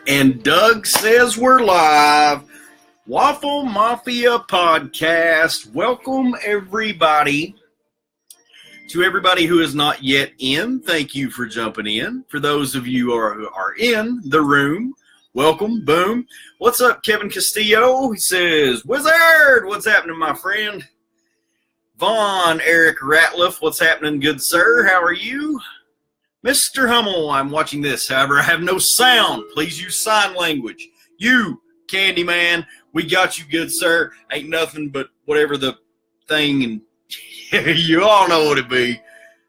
And Doug says we're live. Waffle Mafia podcast. Welcome, everybody. To everybody who is not yet in, thank you for jumping in. For those of you who are in the room, welcome. Boom. What's up, Kevin Castillo? He says, Wizard, what's happening, my friend? Vaughn, Eric Ratliff, what's happening, good sir? How are you? Mr. Hummel, I'm watching this. However, I have no sound. Please use sign language. You, Candyman, we got you, good sir. Ain't nothing but whatever the thing, and you all know what it be.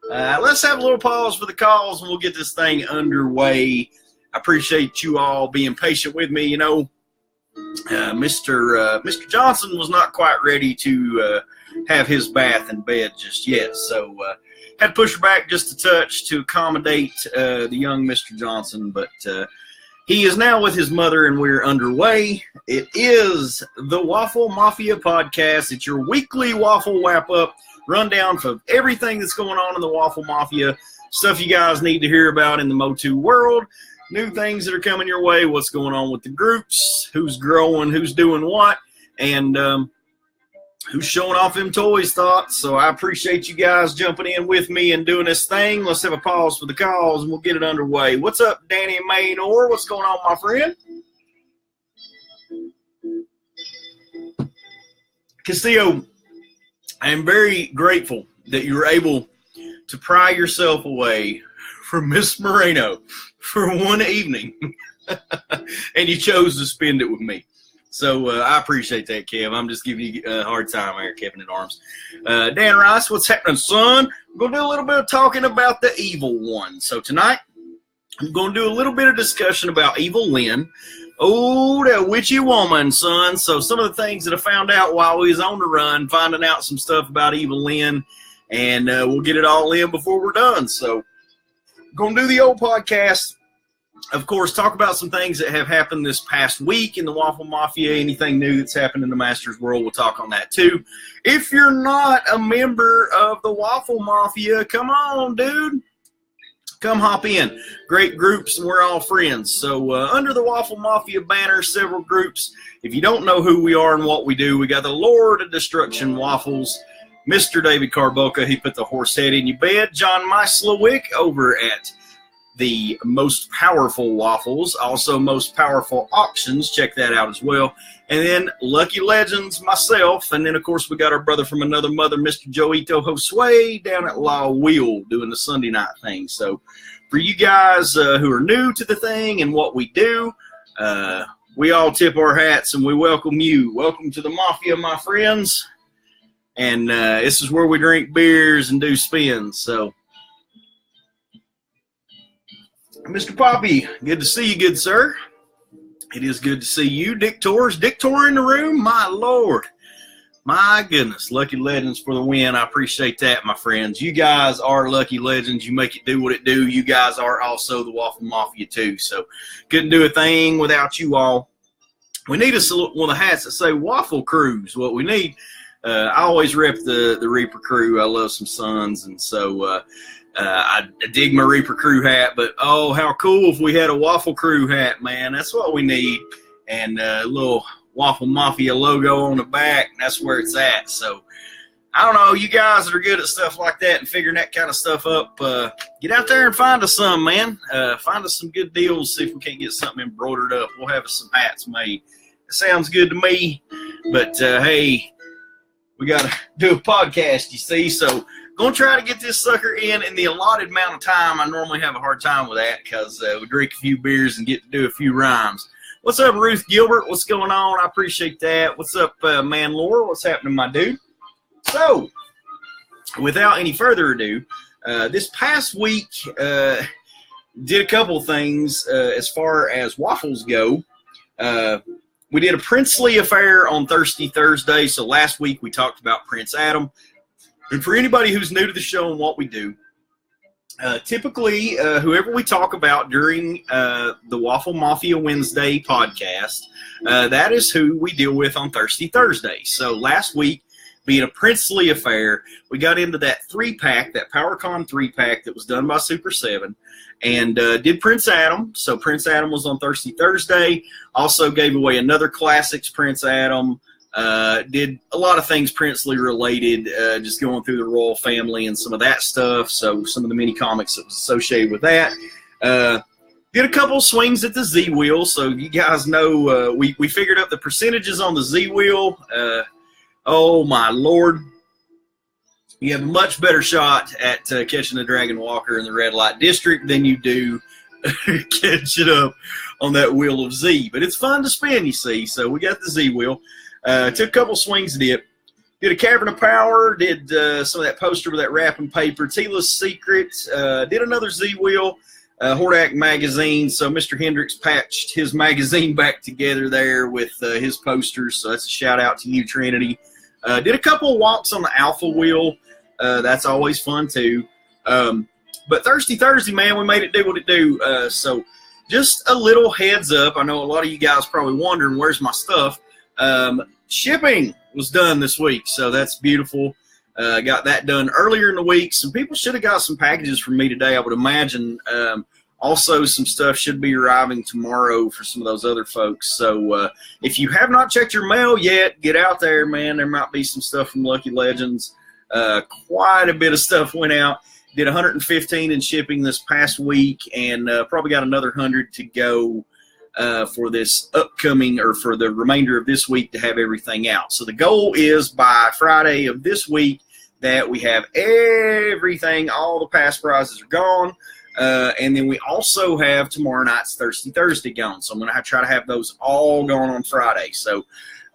Let's have a little pause for the calls, and we'll get this thing underway. I appreciate you all being patient with me. You know, Mr. Johnson was not quite ready to have his bath in bed just yet, so had to push her back just a touch to accommodate the young Mr. Johnson, but he is now with his mother, and we're underway. It is the Waffle Mafia podcast. It's your weekly Waffle wrap-up, rundown for everything that's going on in the Waffle Mafia, stuff you guys need to hear about in the Motu world, new things that are coming your way, what's going on with the groups, who's growing, who's doing what, and who's showing off them toys thoughts. So I appreciate you guys jumping in with me and doing this thing. Let's have a pause for the calls, and we'll get it underway. What's up, Danny Maynor? What's going on, my friend? Castillo, I am very grateful that you were able to pry yourself away from Miss Moreno for one evening, and you chose to spend it with me. So I appreciate that, Kev. I'm just giving you a hard time here, Kevin in Arms. Dan Rice, what's happening, son? We're going to do a little bit of talking about the Evil-Lyn. So tonight, I'm going to do a little bit of discussion about Evil-Lyn. Oh, that witchy woman, son. So some of the things that I found out while we was on the run, finding out some stuff about Evil-Lyn, and we'll get it all in before we're done. So going to do the old podcast. Of course, talk about some things that have happened this past week in the Waffle Mafia. Anything new that's happened in the Masters world, we'll talk on that too. If you're not a member of the Waffle Mafia, come on, dude. Come hop in. Great groups, and we're all friends. So under the Waffle Mafia banner, several groups. If you don't know who we are and what we do, we got the Lord of Destruction Waffles, Mr. David Carboca. He put the horse head in your bed. John Myslowick over at the Most Powerful Waffles, also Most Powerful Auctions. Check that out as well. And then Lucky Legends, myself, and then, of course, we got our brother from another mother, Mr. Joito Josue, down at La Wheel doing the Sunday night thing. So for you guys who are new to the thing and what we do, we all tip our hats and we welcome you. Welcome to the Mafia, my friends. And this is where we drink beers and do spins. So Mr. Poppy, good to see you, good sir. It is good to see you. Dick Torres. Dick Torres in the room? My Lord. My goodness. Lucky Legends for the win. I appreciate that, my friends. You guys are Lucky Legends. You make it do what it do. You guys are also the Waffle Mafia, too. So couldn't do a thing without you all. We need one of the hats that say Waffle Crews. What we need. I always rep the Reaper Crew. I love some Suns, and so I dig my Reaper Crew hat, but oh, how cool if we had a Waffle Crew hat, man. That's what we need. And a little Waffle Mafia logo on the back, and that's where it's at. So, I don't know, you guys that are good at stuff like that and figuring that kind of stuff up, get out there and find us some, man. Find us some good deals, see if we can't get something embroidered up. We'll have us some hats made. It sounds good to me, but hey, we got to do a podcast, you see, so going to try to get this sucker in the allotted amount of time. I normally have a hard time with that because we drink a few beers and get to do a few rhymes. What's up, Ruth Gilbert? What's going on? I appreciate that. What's up, Man Laura? What's happening, my dude? So, without any further ado, this past week did a couple of things as far as waffles go. We did a princely affair on Thirsty Thursday. So last week we talked about Prince Adam. And for anybody who's new to the show and what we do, typically, whoever we talk about during the Waffle Mafia Wednesday podcast, that is who we deal with on Thirsty Thursday. So last week, being a princely affair, we got into that 3-pack, that PowerCon 3-pack that was done by Super 7, and did Prince Adam. So Prince Adam was on Thirsty Thursday. Also gave away another Classics Prince Adam. Did a lot of things princely related, just going through the royal family and some of that stuff. So some of the mini comics that was associated with that. Did a couple swings at the Z wheel. So you guys know we figured up the percentages on the Z wheel. Oh my Lord. You have a much better shot at catching the Dragon Walker in the red light district than you do catch it up on that wheel of Z. But it's fun to spin, you see. So we got the Z wheel. Took a couple swings at it. Did a Cavern of Power. Did some of that poster with that wrapping paper. Tila's Secret. Did another Z wheel. Hordak magazine. So Mr. Hendricks patched his magazine back together there with his posters. So that's a shout out to you, Trinity. Did a couple of walks on the Alpha wheel. That's always fun too. But Thirsty Thursday, man, we made it do what it do. So just a little heads up. I know a lot of you guys probably wondering, where's my stuff? Shipping was done this week, so that's beautiful. Got that done earlier in the week. Some people should have got some packages from me today, I would imagine. Also, some stuff should be arriving tomorrow for some of those other folks. So if you have not checked your mail yet, get out there, man. There might be some stuff from Lucky Legends. Quite a bit of stuff went out. Did 115 in shipping this past week, and probably got another 100 to go for this upcoming, or for the remainder of this week, to have everything out. So the goal is by Friday of this week that we have everything, all the past prizes are gone. And then we also have tomorrow night's Thirsty Thursday gone. So I'm going to try to have those all gone on Friday. So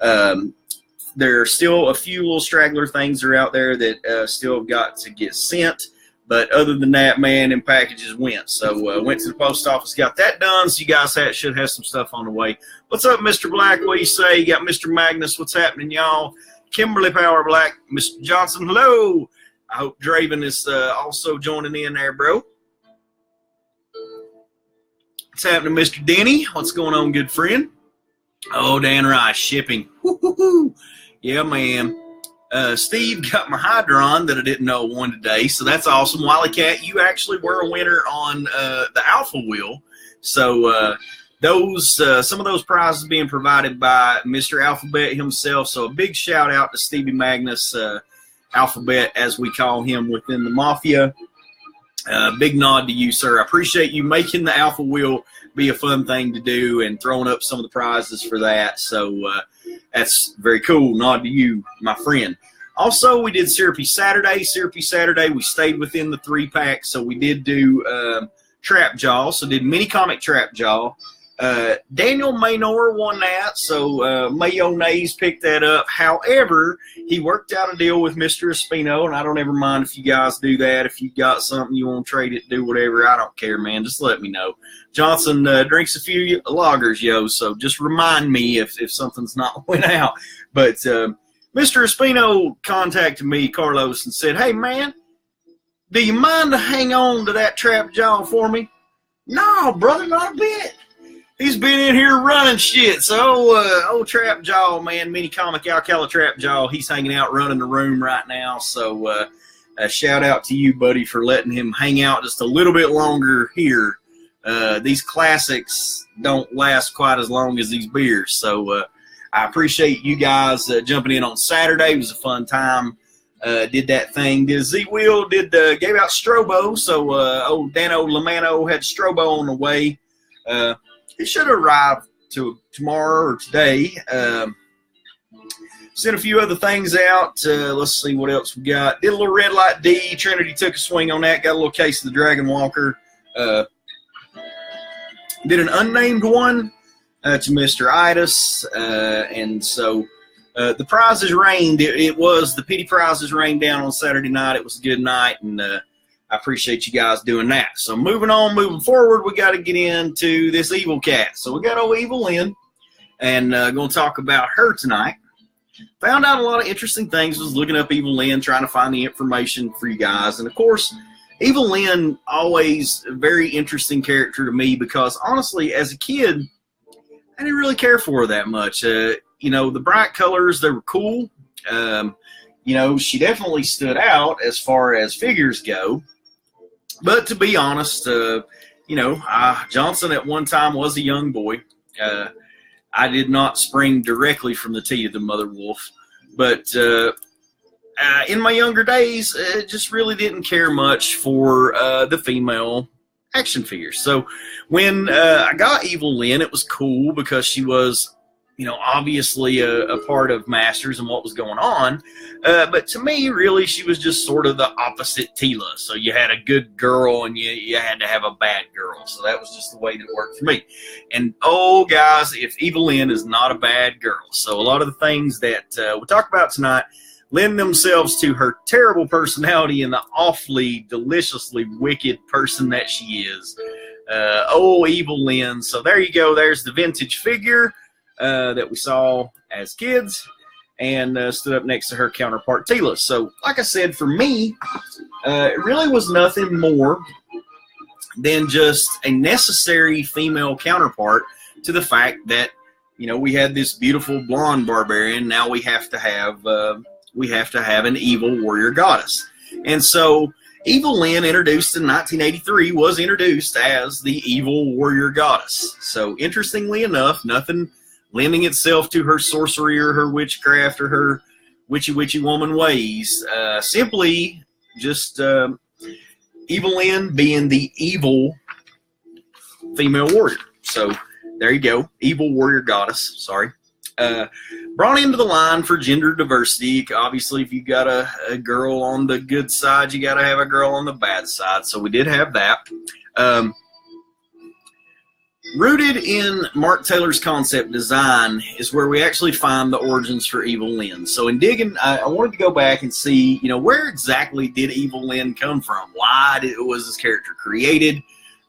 there are still a few little straggler things that are out there that still have got to get sent. But other than that, man, and packages went. So went to the post office, got that done. So you guys should have some stuff on the way. What's up, Mr. Black? What do you say? You got Mr. Magnus. What's happening, y'all? Kimberly Power Black. Mr. Johnson, hello. I hope Draven is also joining in there, bro. What's happening, Mr. Denny? What's going on, good friend? Oh, Dan Rice, shipping. Woo-hoo-hoo. Yeah, man. Steve got my Hydron that I didn't know won today, so that's awesome. Wily Cat, you actually were a winner on the Alpha Wheel. So those some of those prizes being provided by Mr. Alphabet himself. So a big shout out to Stevie Magnus, Alphabet as we call him within the Mafia. Big nod to you, sir. I appreciate you making the Alpha Wheel be a fun thing to do and throwing up some of the prizes for that. So that's very cool. Nod to you, my friend. Also, we did Syrupy Saturday. Syrupy Saturday, we stayed within the 3-pack. So we did do Trap Jaw. So did mini comic Trap Jaw. Daniel Maynor won that, so Mayonnaise picked that up. However, he worked out a deal with Mr. Espino, and I don't ever mind if you guys do that. If you got something you want to trade it, do whatever. I don't care, man. Just let me know. Johnson drinks a few lagers, yo, so just remind me if something's not went out. But Mr. Espino contacted me, Carlos, and said, hey, man, do you mind to hang on to that Trap Jaw for me? No, brother, not a bit. He's been in here running shit. So, old Trap Jaw, man, mini comic Alcala Trap Jaw, he's hanging out running the room right now. So, a shout out to you, buddy, for letting him hang out just a little bit longer here. These classics don't last quite as long as these beers. So, I appreciate you guys jumping in on Saturday. It was a fun time. Did that thing. Did a Z-Wheel. Gave out Strobo. So, old Dano Lamano had Strobo on the way. It should arrive tomorrow or today. Sent a few other things out. Let's see what else we got. Did a little Red Light D. Trinity took a swing on that. Got a little case of the Dragon Walker. Did an unnamed one to Mr. Itis. And so the prizes rained. It was the pity prizes rained down on Saturday night. It was a good night. And I appreciate you guys doing that. So moving forward, we got to get into this Evil Cat. So we got old Evil-Lyn, and going to talk about her tonight. found out a lot of interesting things. Was looking up Evil-Lyn, trying to find the information for you guys. And, of course, Evil-Lyn, always a very interesting character to me because, honestly, as a kid, I didn't really care for her that much. You know, the bright colors, they were cool. You know, she definitely stood out as far as figures go. But to be honest, you know, Johnson at one time was a young boy. I did not spring directly from the teat of the mother wolf. But in my younger days, just really didn't care much for the female action figures. So when I got Evil-Lyn, it was cool because she was, you know, obviously a part of Masters and what was going on. But to me, really, she was just sort of the opposite Teela. So you had a good girl and you had to have a bad girl. So that was just the way that it worked for me. And, oh, guys, if Evil-Lyn is not a bad girl. So a lot of the things that we'll talk about tonight lend themselves to her terrible personality and the awfully, deliciously wicked person that she is. Oh, Evil-Lyn. So there you go. There's the vintage figure that we saw as kids, and stood up next to her counterpart Teela. So, like I said, for me, it really was nothing more than just a necessary female counterpart to the fact that, you know, we had this beautiful blonde barbarian. Now we have to have an evil warrior goddess, and so Evil-Lyn, introduced in 1983, was introduced as the evil warrior goddess. So, interestingly enough, nothing lending itself to her sorcery or her witchcraft or her witchy woman ways. Simply just Evil-Lyn being the evil female warrior. So there you go. Evil warrior goddess. Sorry. Brought into the line for gender diversity. Obviously, if you got a girl on the good side, you got to have a girl on the bad side. So we did have that. Rooted in Mark Taylor's concept design is where we actually find the origins for Evil-Lyn. So in digging, I wanted to go back and see, you know, where exactly did Evil-Lyn come from? Why was this character created?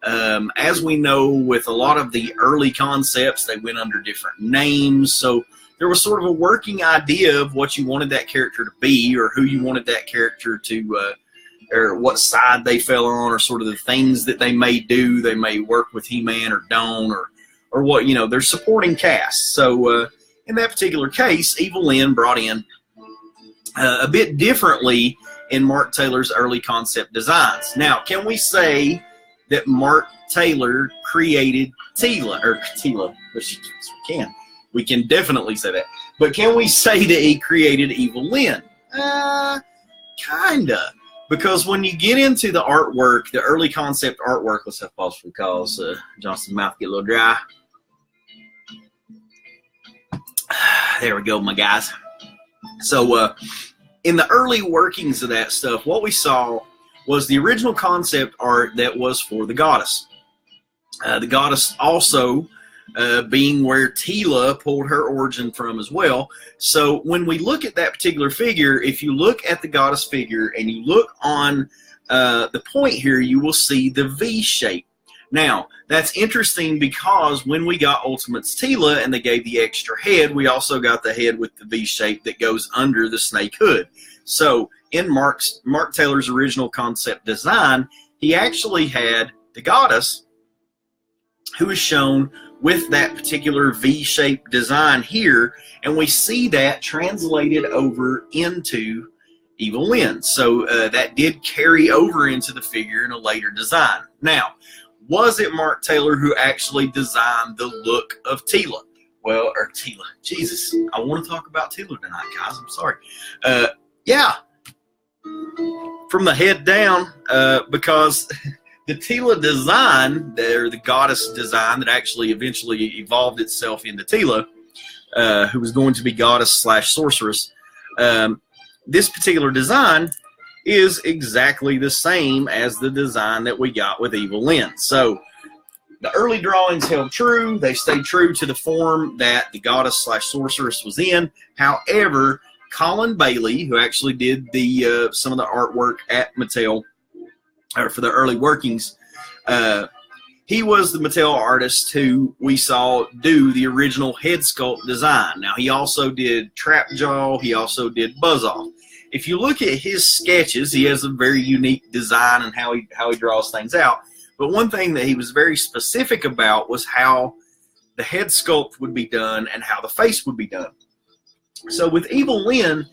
As we know, with a lot of the early concepts, they went under different names. So there was sort of a working idea of what you wanted that character to be, or who you wanted that character to or what side they fell on, or sort of the things that they may do. They may work with He-Man or don't, or what, you know, they're supporting cast. So in that particular case, Evil-Lyn brought in a bit differently in Mark Taylor's early concept designs. Now, can we say that Mark Taylor created Teela? Which we can. We can definitely say that. But can we say that he created Evil-Lyn? Kinda. Because when you get into the artwork, the early concept artwork, let's have pause for calls. Johnson's mouth get a little dry. There we go, my guys. So in the early workings of that stuff, what we saw was the original concept art that was for the goddess. The goddess also being where Teela pulled her origin from as well. So when we look at that particular figure, if you look at the goddess figure and you look on the point here, you will see the V shape. Now, that's interesting because when we got Ultimate's Teela and they gave the extra head, we also got the head with the V shape that goes under the snake hood. So in Mark Taylor's original concept design, he actually had the goddess, who is shown with that particular V-shaped design here, and we see that translated over into Evil-Lyn. So that did carry over into the figure in a later design. Now, was it Mark Taylor who actually designed the look of Teela? Well, or Teela. Jesus, I want to talk about Teela tonight, guys. I'm sorry. Yeah, from the head down, because the Teela design, or the goddess design that actually eventually evolved itself into Teela, who was going to be goddess / sorceress, this particular design is exactly the same as the design that we got with Evil-Lyn. So the early drawings held true. They stayed true to the form that the goddess / sorceress was in. However, Colin Bailey, who actually did the some of the artwork at Mattel, or for the early workings, he was the Mattel artist who we saw do the original head sculpt design. Now, he also did Trapjaw. He also did Buzz-Off. If you look at his sketches, he has a very unique design and how he draws things out. But one thing that he was very specific about was how the head sculpt would be done and how the face would be done. So with Evil-Lyn,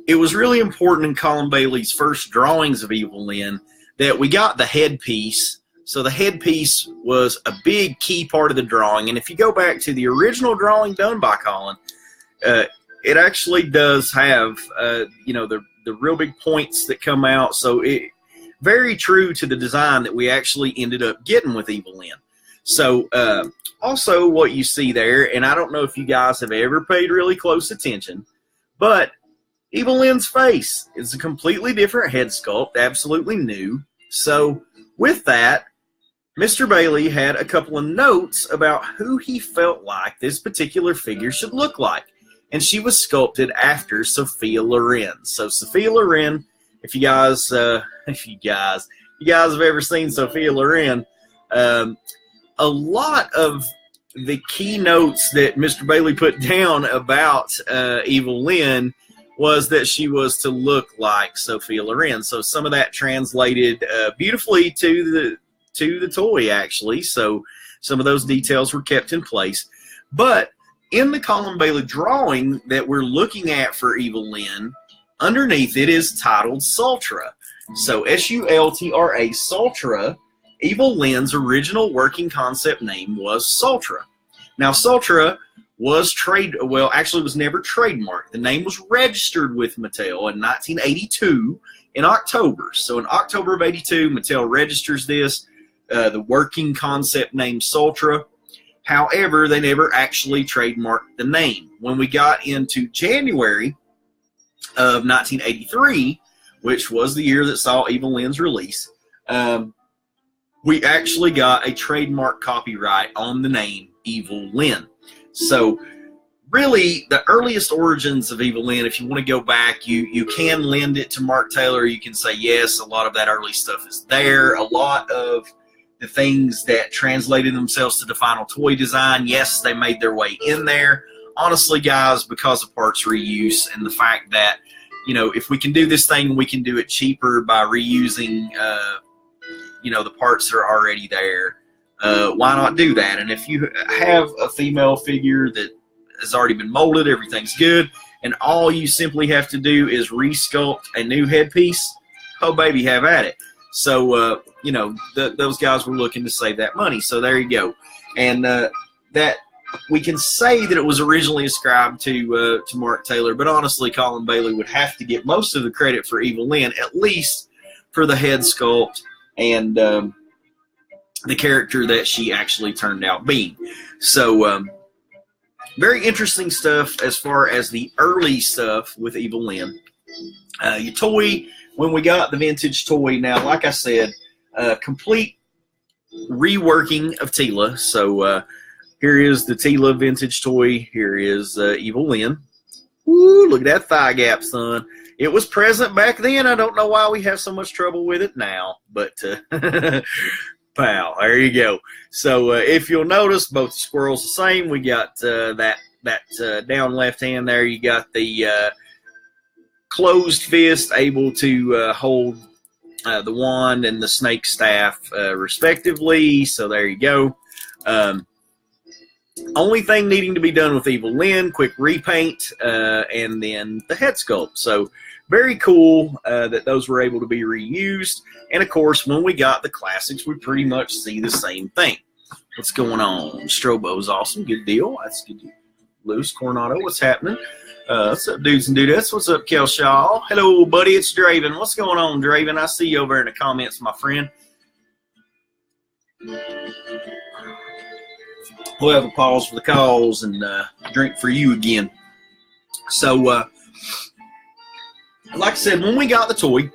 it was really important in Colin Bailey's first drawings of Evil-Lyn that we got the headpiece. So the headpiece was a big key part of the drawing. And if you go back to the original drawing done by Colin, it actually does have, you know, the real big points that come out. So it very true to the design that we actually ended up getting with Evil-Lyn. So also what you see there, and I don't know if you guys have ever paid really close attention, but Evil-Lyn's face is a completely different head sculpt, absolutely new. So with that, Mr. Bailey had a couple of notes about who he felt like this particular figure should look like. And she was sculpted after Sophia Loren. So Sophia Loren, if you guys have ever seen Sophia Loren, a lot of the keynotes that Mr. Bailey put down about Evil-Lyn was that she was to look like Sophia Loren. So some of that translated beautifully to the toy, actually. So some of those details were kept in place. But in the Colin Bailey drawing that we're looking at for Evil-Lyn, underneath it is titled Sultra. So S-U-L-T-R-A, Sultra. Evil-Lyn's original working concept name was Sultra. Now, Sultra was was never trademarked. The name was registered with Mattel in 1982 in October. So in October of 82, Mattel registers this, the working concept name Sultra. However, they never actually trademarked the name. When we got into January of 1983, which was the year that saw Evil-Lyn's release, we actually got a trademark copyright on the name Evil-Lyn. So really, the earliest origins of Evil-Lyn, if you want to go back, you can lend it to Mark Taylor. You can say, yes, a lot of that early stuff is there. A lot of the things that translated themselves to the final toy design, yes, they made their way in there. Honestly, guys, because of parts reuse and the fact that, you know, if we can do this thing, we can do it cheaper by reusing, you know, the parts that are already there. Why not do that? And if you have a female figure that has already been molded, everything's good, and all you simply have to do is resculpt a new headpiece, oh, baby, have at it. So, you know, those guys were looking to save that money. So there you go. And that we can say that it was originally ascribed to Mark Taylor, but honestly, Colin Bailey would have to get most of the credit for Evil-Lyn, at least for the head sculpt and the character that she actually turned out being. So, very interesting stuff as far as the early stuff with Evil-Lyn. Your toy, when we got the vintage toy, now, like I said, complete reworking of Teela. So, here is the Teela vintage toy. Here is Evil-Lyn. Woo, look at that thigh gap, son. It was present back then. I don't know why we have so much trouble with it now, but pow, there you go. So if you'll notice, both squirrels the same. We got that down left hand there. You got the closed fist able to hold the wand and the snake staff respectively. So there you go. Only thing needing to be done with Evil-Lyn, quick repaint, and then the head sculpt. So very cool that those were able to be reused. And, of course, when we got the classics, we pretty much see the same thing. What's going on? Strobo's awesome. Good deal. That's good. Luce Coronado, what's happening? What's up, dudes and dudettes? What's up, Kelshaw? Hello, buddy. It's Draven. What's going on, Draven? I see you over in the comments, my friend. We'll have a pause for the calls and drink for you again. So, like I said, when we got the toy,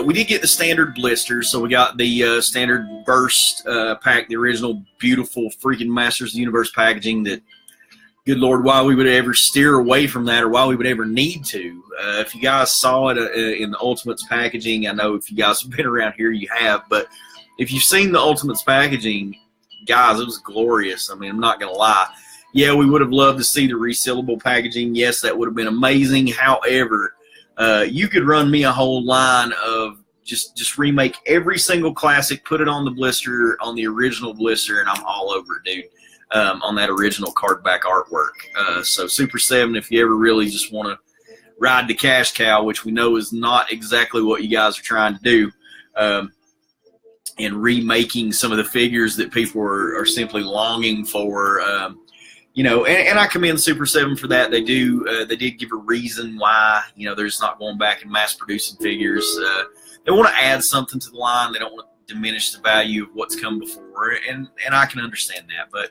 we did get the standard blisters. So we got the standard burst pack, the original beautiful freaking Masters of the Universe packaging that, good Lord, why we would ever steer away from that or why we would ever need to. If you guys saw it in the Ultimates packaging, I know if you guys have been around here, you have. But if you've seen the Ultimates packaging, guys, it was glorious. I mean, I'm not going to lie. Yeah, we would have loved to see the resealable packaging. Yes, that would have been amazing. However, you could run me a whole line of just remake every single classic, put it on the blister, on the original blister, and I'm all over it, dude, on that original cardback artwork. So Super 7, if you ever really just want to ride the cash cow, which we know is not exactly what you guys are trying to do, and remaking some of the figures that people are simply longing for, you know, and I commend Super 7 for that. They did give a reason why, you know, they're just not going back and mass producing figures. They want to add something to the line. They don't want to diminish the value of what's come before, and I can understand that. But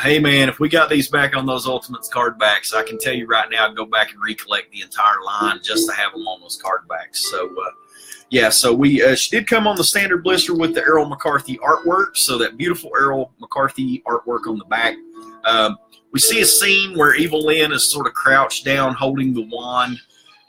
hey, man, if we got these back on those Ultimates card backs, I can tell you right now, I'd go back and recollect the entire line just to have them on those card backs. So yeah, so she did come on the standard blister with the Errol McCarthy artwork. So that beautiful Errol McCarthy artwork on the back. We see a scene where Evil-Lyn is sort of crouched down holding the wand,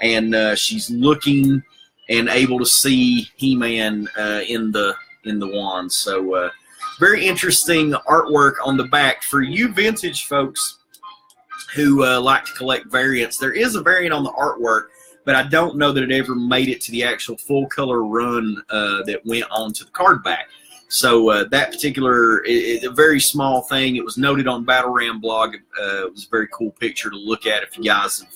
and she's looking and able to see He-Man in the wand. So very interesting artwork on the back. For you vintage folks who like to collect variants, there is a variant on the artwork, but I don't know that it ever made it to the actual full color run that went on to the card back. So that particular is a very small thing. It was noted on Battle Ram blog. It was a very cool picture to look at. If you guys have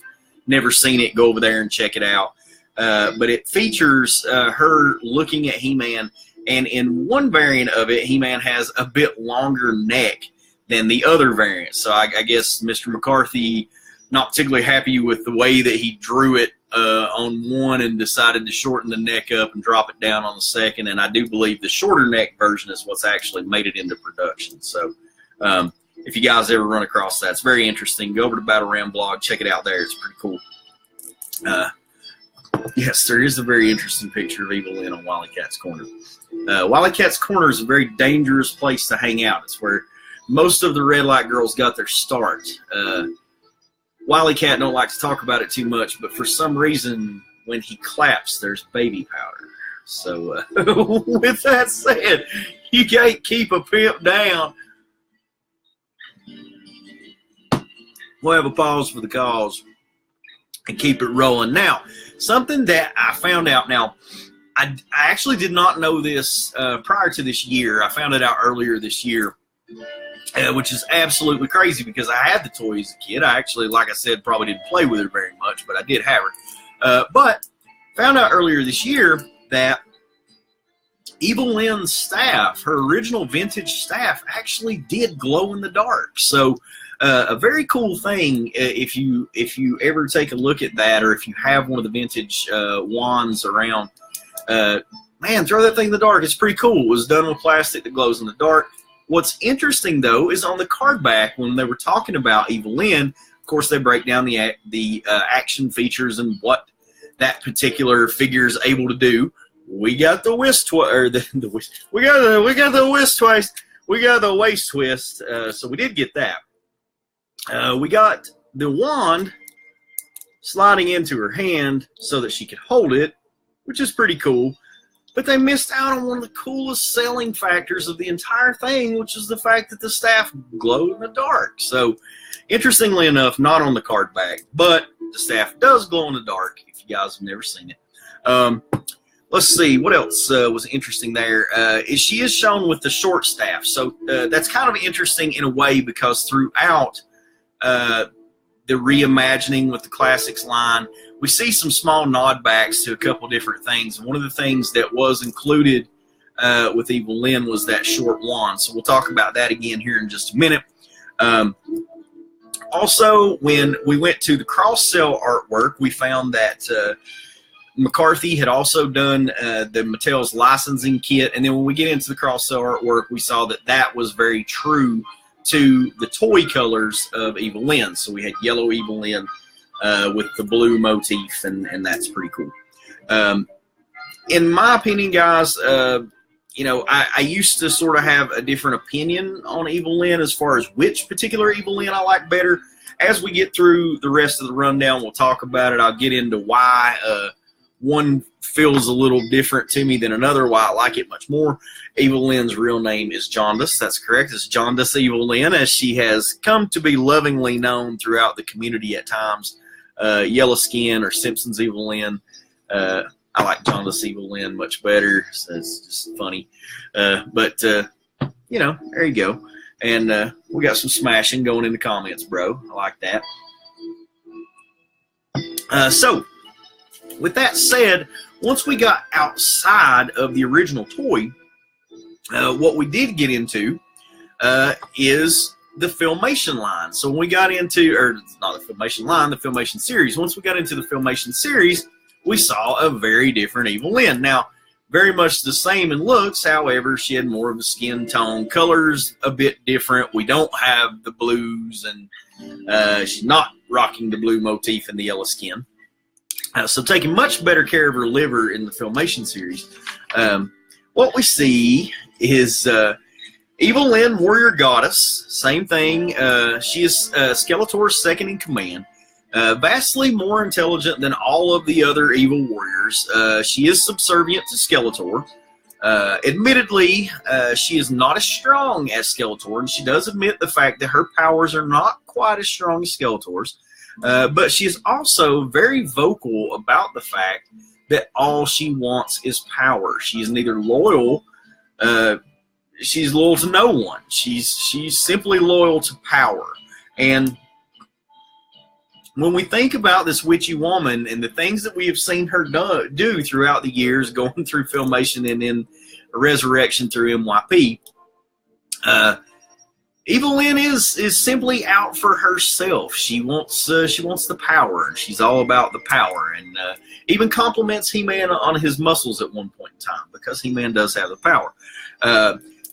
never seen it, go over there and check it out. But it features her looking at He-Man, and in one variant of it, He-Man has a bit longer neck than the other variant. So I guess Mr. McCarthy not particularly happy with the way that he drew it on one and decided to shorten the neck up and drop it down on the second. And I do believe the shorter neck version is what's actually made it into production. So if you guys ever run across that, it's very interesting. Go over to Battle Ram blog, check it out there. It's pretty cool. Yes, there is a very interesting picture of Evil-Lyn on Wily Cat's Corner. Wily Cat's Corner is a very dangerous place to hang out. It's where most of the Red Light Girls got their start. Wily Cat don't like to talk about it too much, but for some reason, when he claps, there's baby powder. So, with that said, you can't keep a pimp down. We'll have a pause for the cause and keep it rolling. Now, something that I found out. Now, I actually did not know this prior to this year. I found it out earlier this year. Which is absolutely crazy because I had the toy as a kid. I actually, like I said, probably didn't play with her very much, but I did have her. But found out earlier this year that Evil-Lyn's staff, her original vintage staff, actually did glow in the dark. So a very cool thing if you ever take a look at that, or if you have one of the vintage wands around, man, throw that thing in the dark. It's pretty cool. It was done with plastic that glows in the dark. What's interesting, though, is on the card back, when they were talking about Evil-Lyn, of course, they break down the action features and what that particular figure is able to do. We got the waist twist, or we got the waist twist. We got the waist twist. So we did get that. We got the wand sliding into her hand so that she could hold it, which is pretty cool. But they missed out on one of the coolest selling factors of the entire thing, which is the fact that the staff glowed in the dark. So, interestingly enough, not on the card back, but the staff does glow in the dark, if you guys have never seen it. Let's see, what else was interesting there? She is shown with the short staff. So, that's kind of interesting in a way because throughout the reimagining with the Classics line, we see some small nodbacks to a couple different things. One of the things that was included with Evil-Lyn was that short wand. So we'll talk about that again here in just a minute. Also, when we went to the cross-sell artwork, we found that McCarthy had also done the Mattel's licensing kit. And then when we get into the cross-sell artwork, we saw that that was very true to the toy colors of Evil-Lyn. So we had yellow Evil-Lyn with the blue motif, and that's pretty cool. In my opinion, guys, you know, I used to sort of have a different opinion on Evil-Lyn as far as which particular Evil-Lyn I like better. As we get through the rest of the rundown, we'll talk about it. I'll get into why one feels a little different to me than another, why I like it much more. Evil-Lyn's real name is Jaundice. That's correct. It's Jaundice Evil-Lyn, as she has come to be lovingly known throughout the community at times. Yellow Skin or Simpson's Evil-Lyn. I like Jaundice Evil-Lyn much better. So it's just funny. But you know, there you go. And we got some smashing going in the comments, bro. I like that. So, with that said, once we got outside of the original toy, what we did get into is the Filmation line. So when we got into, or not the Filmation line, the Filmation series. Once we got into the Filmation series, we saw a very different Evil-Lyn. Now, very much the same in looks, however, she had more of a skin tone. Colors a bit different. We don't have the blues, and she's not rocking the blue motif in the yellow skin. So taking much better care of her liver in the Filmation series. What we see is Evil-Lyn, Warrior Goddess. Same thing. She is Skeletor's second in command. Vastly more intelligent than all of the other evil warriors. She is subservient to Skeletor. Admittedly, she is not as strong as Skeletor, and she does admit the fact that her powers are not quite as strong as Skeletor's. But she is also very vocal about the fact that all she wants is power. She is neither loyal, she's loyal to no one. She's simply loyal to power. And when we think about this witchy woman and the things that we have seen her do throughout the years, going through Filmation and then Resurrection through MYP, Evil-Lyn is simply out for herself. She wants the power, and she's all about the power, and even compliments He-Man on his muscles at one point in time, because He-Man does have the power.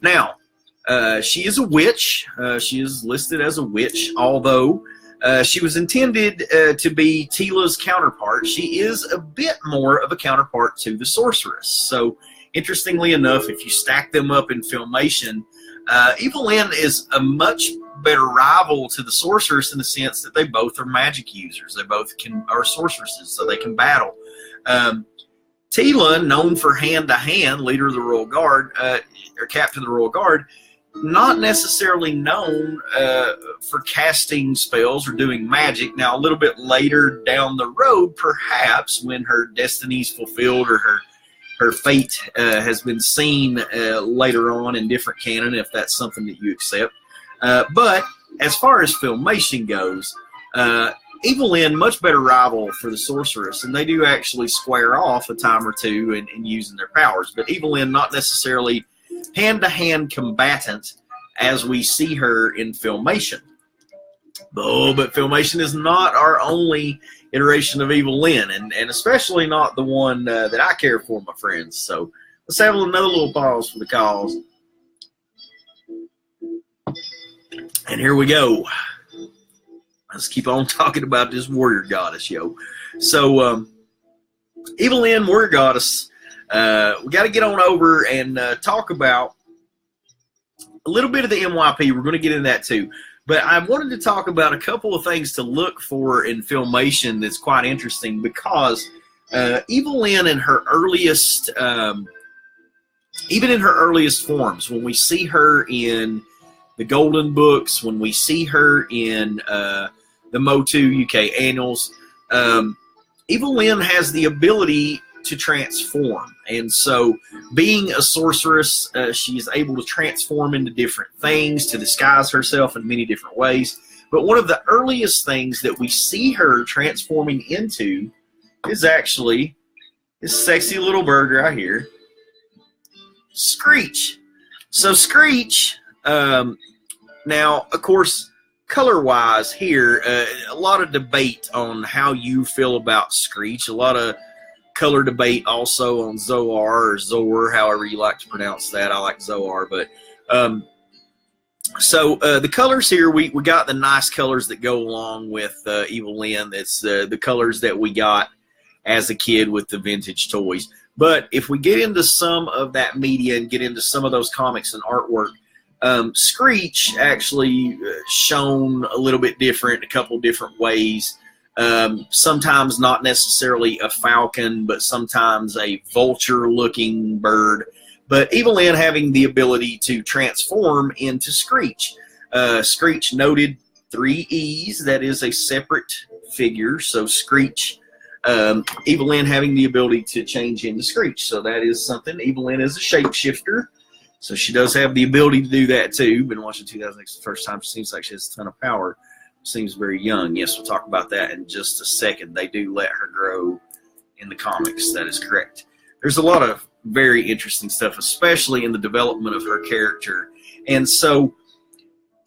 Now, she is a witch. She is listed as a witch, although she was intended to be Teela's counterpart. She is a bit more of a counterpart to the Sorceress. So, interestingly enough, if you stack them up in Filmation, Evil-Lyn is a much better rival to the Sorceress in the sense that they both are magic users. They both are sorceresses, so they can battle. Teela, known for hand-to-hand, leader of the Royal Guard, or captain of the Royal Guard, not necessarily known for casting spells or doing magic. Now, a little bit later down the road, perhaps, when her destiny's fulfilled or her fate has been seen later on in different canon, if that's something that you accept. But as far as Filmation goes, Evil-Lyn, much better rival for the Sorceress, and they do actually square off a time or two in using their powers. But Evil-Lyn, not necessarily hand-to-hand combatant as we see her in Filmation. Oh, but Filmation is not our only iteration of Evil-Lyn, and especially not the one that I care for, my friends. So let's have another little pause for the cause. And here we go. Let's keep on talking about this Warrior Goddess, yo. So, Evil-Lyn, Warrior Goddess, we got to get on over and talk about a little bit of the MYP. We're going to get into that too. But I wanted to talk about a couple of things to look for in Filmation that's quite interesting, because Evil-Lyn in her earliest, even in her earliest forms, when we see her in the Golden Books, when we see her in the Motu UK Annals, Evil-Lyn has the ability to transform. And so, being a sorceress, she is able to transform into different things, to disguise herself in many different ways. But one of the earliest things that we see her transforming into is actually this sexy little bird right here, Screech. So Screech, now, of course, color-wise here, a lot of debate on how you feel about Screech. A lot of color debate also on Zoar or Zor, however you like to pronounce that. I like Zoar, but so the colors here, we got the nice colors that go along with Evil-Lyn. It's the colors that we got as a kid with the vintage toys. But if we get into some of that media and get into some of those comics and artwork, Screech actually shown a little bit different, a couple different ways. Sometimes not necessarily a falcon, but sometimes a vulture-looking bird. But Evil-Lyn having the ability to transform into Screech. Screech noted 3 E's. That is a separate figure. So Screech, Evil-Lyn having the ability to change into Screech. So that is something. Evil-Lyn is a shapeshifter. So she does have the ability to do that too. Been watching 2006 the first time. She seems like she has a ton of power. Seems very young. Yes, we'll talk about that in just a second. They do let her grow in the comics. That is correct. There's a lot of very interesting stuff, especially in the development of her character. And so,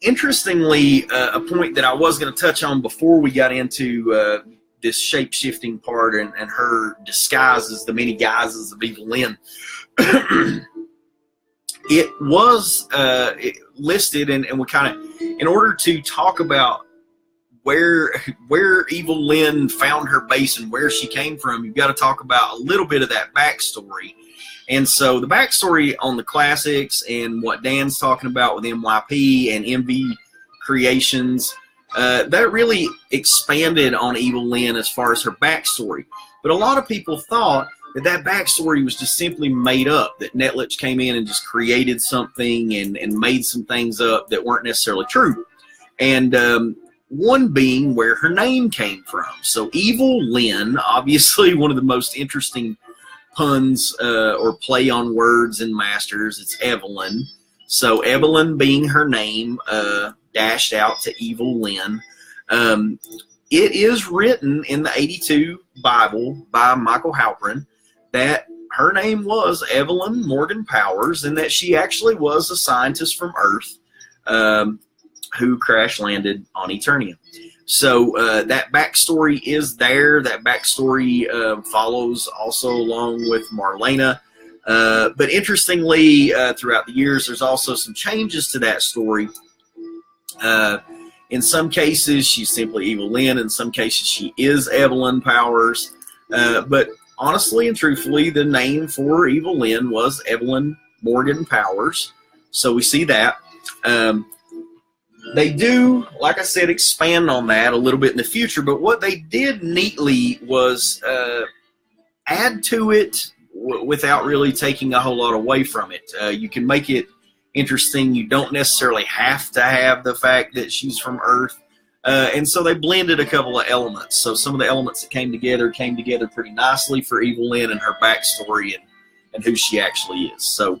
interestingly, a point that I was going to touch on before we got into this shape-shifting part and her disguises, the many guises of Evil-Lyn. It was listed, and we kind of, in order to talk about where Evil-Lyn found her base and where she came from, you've got to talk about a little bit of that backstory. And so the backstory on the classics and what Dan's talking about with MYP and MV Creations, that really expanded on Evil-Lyn as far as her backstory. But a lot of people thought that backstory was just simply made up, that Netlich came in and just created something and made some things up that weren't necessarily true. And one being where her name came from. So Evil-Lyn, obviously one of the most interesting puns or play on words in Masters. It's Evelyn. So Evelyn being her name, dashed out to Evil-Lyn. It is written in the 82 Bible by Michael Halperin that her name was Evelyn Morgan Powers, and that she actually was a scientist from Earth who crash landed on Eternia. So that backstory is there. That backstory follows also along with Marlena. But interestingly, throughout the years, there's also some changes to that story. In some cases, she's simply Evil-Lyn. In some cases, she is Evelyn Powers. But honestly and truthfully, the name for Evil-Lyn was Evelyn Morgan Powers. So we see that. They do, like I said, expand on that a little bit in the future, but what they did neatly was add to it without really taking a whole lot away from it. You can make it interesting. You don't necessarily have to have the fact that she's from Earth. And so they blended a couple of elements. So some of the elements that came together pretty nicely for Evil-Lyn and her backstory and who she actually is. So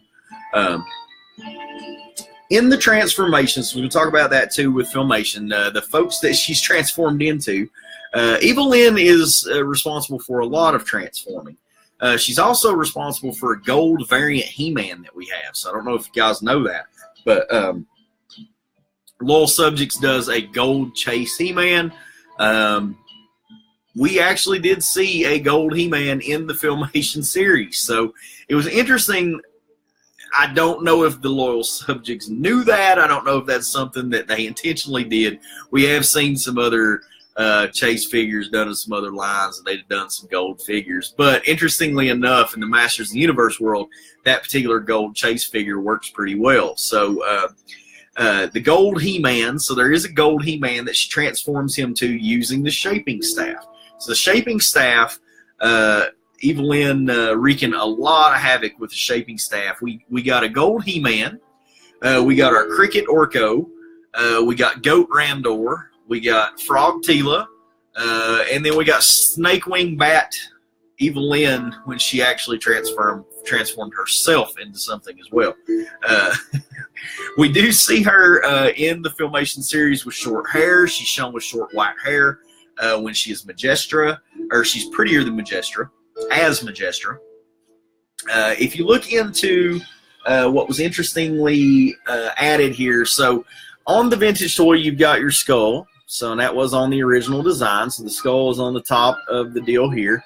in the transformations, we're going to talk about that too with Filmation, the folks that she's transformed into. Evil-Lyn is responsible for a lot of transforming. She's also responsible for a gold variant He-Man that we have. So I don't know if you guys know that, but Loyal Subjects does a gold chase He-Man. We actually did see a gold He-Man in the Filmation series. So it was interesting. I don't know if the Loyal Subjects knew that. I don't know if that's something that they intentionally did. We have seen some other chase figures done in some other lines, and they've done some gold figures. But interestingly enough, in the Masters of the Universe world, that particular gold chase figure works pretty well. So the gold He-Man, so there is a gold He-Man that she transforms him to using the shaping staff. So the shaping staff, Evil-Lyn wreaking a lot of havoc with the shaping staff. We got a gold He-Man. We got our Cricket Orko. We got Goat Randor. We got Frog Tila. And then we got Snake Wing Bat Evil-Lyn when she actually transformed herself into something as well. We do see her in the Filmation series with short hair. She's shown with short white hair when she is Majestra, or she's prettier than Majestra. As Majestra. If you look into what was interestingly added here, so on the vintage toy, you've got your skull. So that was on the original design. So the skull is on the top of the deal here.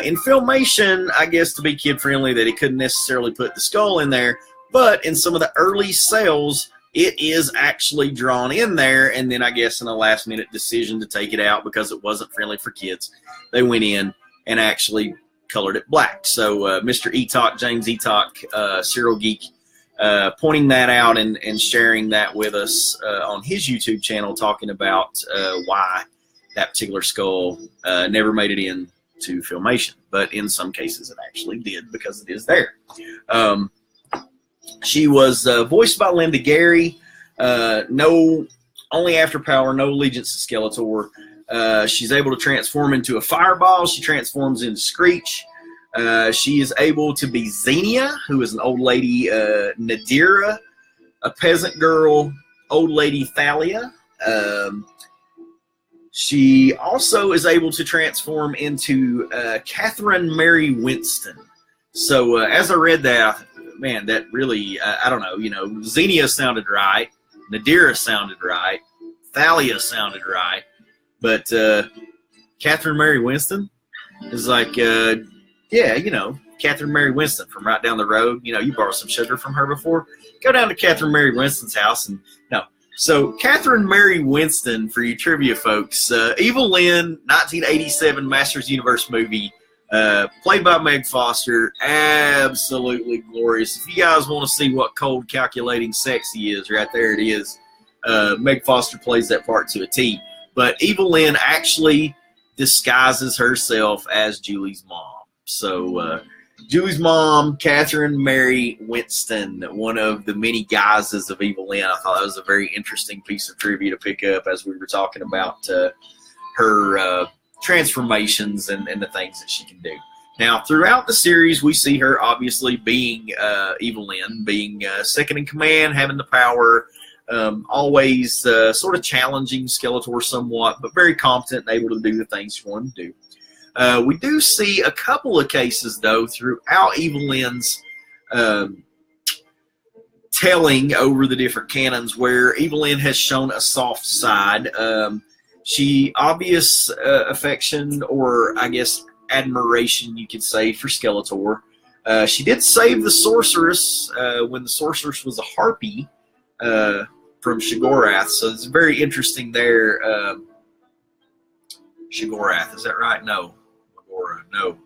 In Filmation, I guess to be kid-friendly, that it couldn't necessarily put the skull in there. But in some of the early sales, it is actually drawn in there. And then I guess in a last-minute decision to take it out because it wasn't friendly for kids, they went in and actually colored it black. So Mr. Etok, James Etok, Serial Geek, pointing that out and sharing that with us on his YouTube channel, talking about why that particular skull never made it into filmation, but in some cases it actually did because it is there. She was voiced by Linda Gary. Only after power, no allegiance to Skeletor. She's able to transform into a fireball. She transforms into Screech. She is able to be Xenia, who is an old lady, Nadira, a peasant girl, old lady Thalia. She also is able to transform into Catherine Mary Winston. So as I read that, man, that really, I don't know, Xenia sounded right. Nadira sounded right. Thalia sounded right. But Catherine Mary Winston is like, Catherine Mary Winston from right down the road. You borrowed some sugar from her before. Go down to Catherine Mary Winston's house and no. So Catherine Mary Winston, for you trivia folks, Evil-Lyn, 1987 Masters Universe movie, played by Meg Foster, absolutely glorious. If you guys want to see what cold, calculating, sexy is, right there it is. Meg Foster plays that part to a T. But Evil-Lyn actually disguises herself as Julie's mom. So Julie's mom, Catherine Mary Winston, one of the many guises of Evil-Lyn. I thought that was a very interesting piece of trivia to pick up as we were talking about her transformations and the things that she can do. Now, throughout the series, we see her obviously being Evil-Lyn, being second in command, having the power, always sort of challenging Skeletor somewhat, but very competent and able to do the things she wanted to do. We do see a couple of cases, though, throughout Evil-Lyn's telling over the different canons where Evil-Lyn has shown a soft side. She obvious affection, or I guess admiration, you could say, for Skeletor. She did save the sorceress when the sorceress was a harpy from Shiggorath, so it's very interesting there. Shiggorath, is that right? No. No,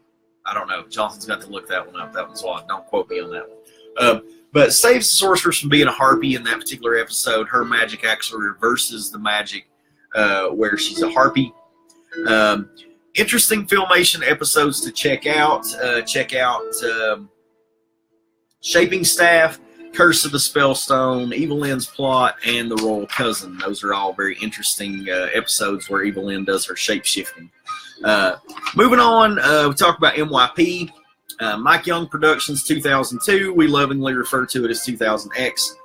I don't know. Johnson's got to look that one up. That one's odd. Don't quote me on that one. But saves the sorceress from being a harpy in that particular episode. Her magic actually reverses the magic where she's a harpy. Interesting Filmation episodes to check out. Shaping Staff, Curse of the Spellstone, Evil-Lyn's Plot, and The Royal Cousin. Those are all very interesting episodes where Evil-Lyn does her shape-shifting. Moving on, we talk about MYP. Mike Young Productions 2002. We lovingly refer to it as 2000X.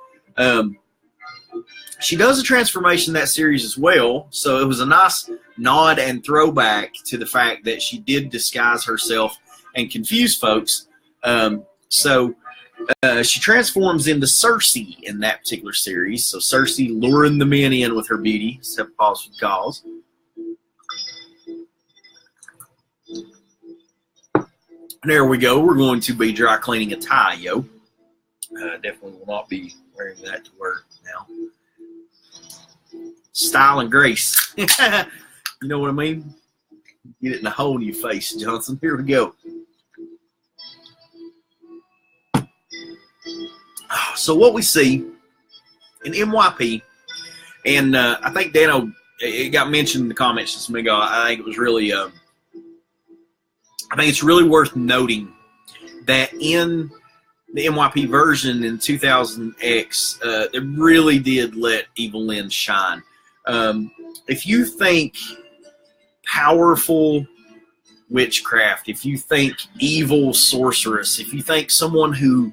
She does a transformation in that series as well, so it was a nice nod and throwback to the fact that she did disguise herself and confuse folks. She transforms into Cersei in that particular series. So Cersei luring the men in with her beauty, except pause for cause. There we go. We're going to be dry cleaning a tie, yo. Definitely will not be wearing that to work now. Style and grace. You know what I mean? Get it in a hole in your face, Johnson. Here we go. So what we see in MYP, and I think Dano, it got mentioned in the comments just a minute ago. I think it was really, I think it's really worth noting that in the MYP version in 2000X, it really did let Evil-Lyn shine. If you think powerful witchcraft, if you think evil sorceress, if you think someone who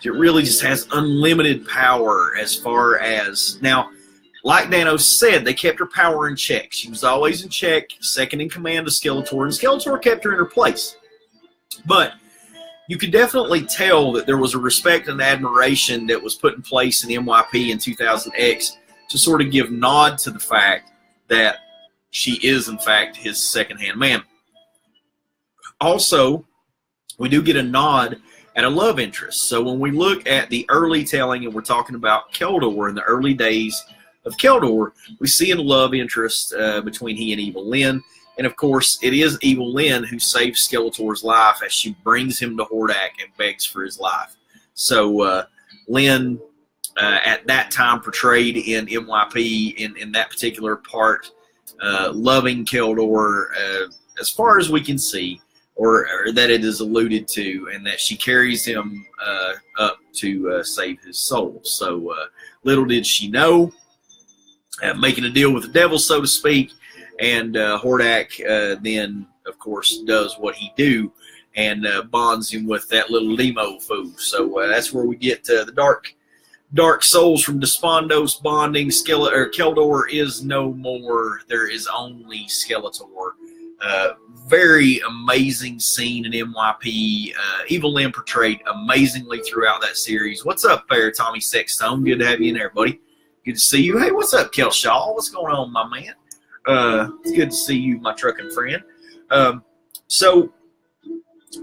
it really just has unlimited power as far as... Now, like Dano said, they kept her power in check. She was always in check, second in command to Skeletor, and Skeletor kept her in her place. But you could definitely tell that there was a respect and admiration that was put in place in MYP in 2000X to sort of give nod to the fact that she is, in fact, his second-hand man. Also, we do get a nod at a love interest. So when we look at the early telling, and we're talking about Keldor in the early days of Keldor, we see a love interest between he and Evil-Lyn. And of course, it is Evil-Lyn who saves Skeletor's life as she brings him to Hordak and begs for his life. So Lyn, at that time portrayed in MYP in that particular part, loving Keldor as far as we can see, or that it is alluded to, and that she carries him up to save his soul. So little did she know, making a deal with the devil, so to speak, and Hordak then, of course, does what he do and bonds him with that little Limo foo. So that's where we get the dark souls from Despondos bonding. Keldor is no more. There is only Skeletor. Very amazing scene in MYP. Evil-Lyn portrayed amazingly throughout that series. What's up there, Tommy Sextone? Good to have you in there, buddy. Good to see you. Hey, what's up, Kelshaw? What's going on, my man? It's good to see you, my trucking friend. So,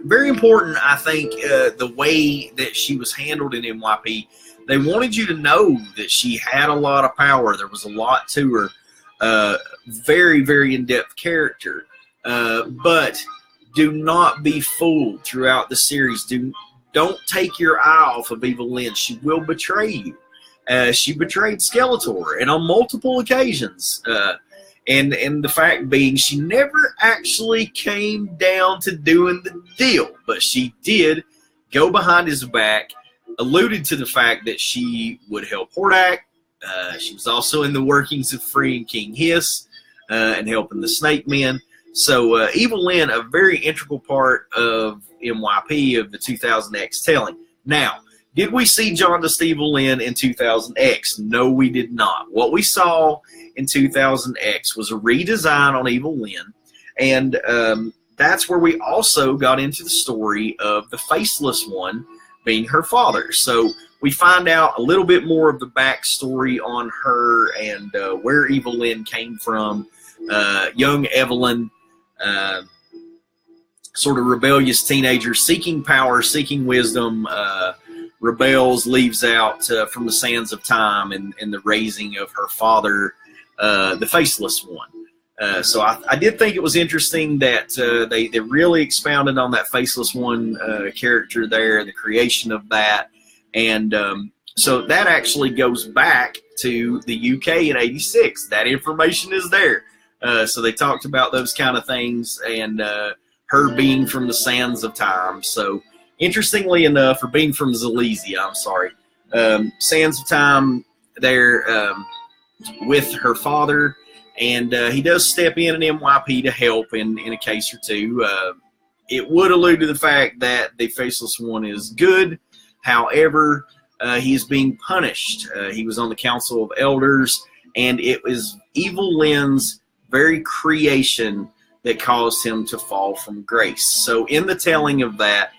very important, I think, the way that she was handled in MYP. They wanted you to know that she had a lot of power. There was a lot to her. Very, very in-depth character. But do not be fooled throughout the series. Don't take your eye off of Evil-Lyn. She will betray you. She betrayed Skeletor, and on multiple occasions. And the fact being, she never actually came down to doing the deal, but she did go behind his back, alluded to the fact that she would help Hordak. She was also in the workings of freeing King Hiss and helping the Snake Men. So Evil-Lyn, a very integral part of MYP, of the 2000X telling. Now, did we see jaundiced Evil-Lyn in 2000X? No, we did not. What we saw in 2000X was a redesign on Evil-Lyn, and that's where we also got into the story of the Faceless One being her father. So we find out a little bit more of the backstory on her and where Evil-Lyn came from. Young Evelyn, sort of rebellious teenager, seeking power, seeking wisdom, rebels, leaves out from the sands of time and the raising of her father, the Faceless One. So I did think it was interesting that they really expounded on that Faceless One character there, the creation of that. And so that actually goes back to the UK in '86. That information is there. So they talked about those kind of things, and her being from the sands of time. So interestingly enough, or being from Zalesia, I'm sorry, sands of time there with her father. And he does step in an MYP to help in a case or two. It would allude to the fact that the Faceless One is good. However, he is being punished. He was on the Council of Elders, and it was Evil-Lyn's very creation that caused him to fall from grace. So in the telling of that,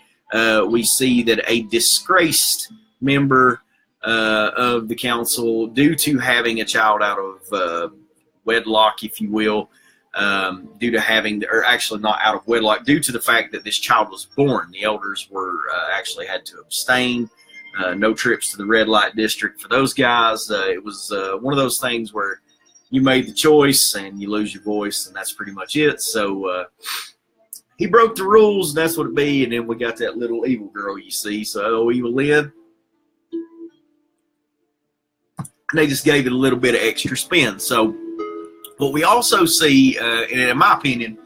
we see that a disgraced member of the council, due to having a child out of wedlock, if you will, due to having, or actually not out of wedlock, due to the fact that this child was born, the elders were actually had to abstain. No trips to the red light district for those guys. It was one of those things where you made the choice and you lose your voice, and that's pretty much it. So he broke the rules, and that's what it be. And then we got that little evil girl, you see. So Evil-Lyn, they just gave it a little bit of extra spin. So what we also see, and in my opinion,